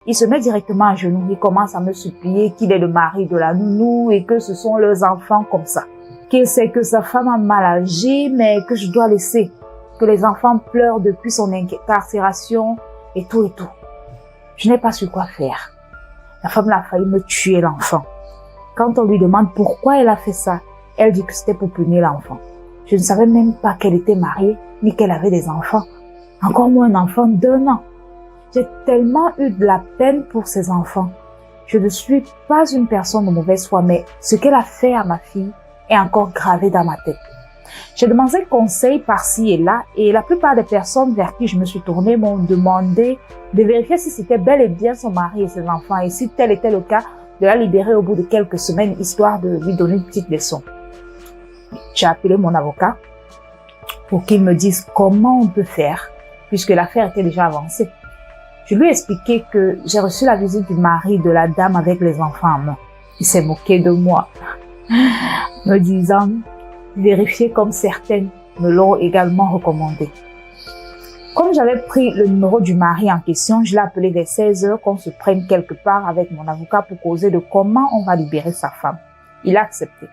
Il se met directement à genoux, il commence à me supplier qu'il est le mari de la nounou et que ce sont leurs enfants comme ça. Qu'il sait que sa femme a mal agi, mais que je dois laisser. Que les enfants pleurent depuis son incarcération et tout et tout. Je n'ai pas su quoi faire. La femme a failli me tuer l'enfant. Quand on lui demande pourquoi elle a fait ça, elle dit que c'était pour punir l'enfant. Je ne savais même pas qu'elle était mariée, ni qu'elle avait des enfants. Encore moins un enfant d'1 an. J'ai tellement eu de la peine pour ces enfants. Je ne suis pas une personne de mauvaise foi, mais ce qu'elle a fait à ma fille est encore gravé dans ma tête. J'ai demandé conseil par-ci et là, et la plupart des personnes vers qui je me suis tournée m'ont demandé de vérifier si c'était bel et bien son mari et ses enfants, et si tel était le cas, de la libérer au bout de quelques semaines, histoire de lui donner une petite leçon. J'ai appelé mon avocat pour qu'il me dise comment on peut faire, puisque l'affaire était déjà avancée. Je lui ai expliqué que j'ai reçu la visite du mari de la dame avec les enfants en main. Il s'est moqué de moi, me disant vérifier comme certaines me l'ont également recommandé. Comme j'avais pris le numéro du mari en question, je l'ai appelé vers 16 heures qu'on se prenne quelque part avec mon avocat pour causer de comment on va libérer sa femme. Il a accepté.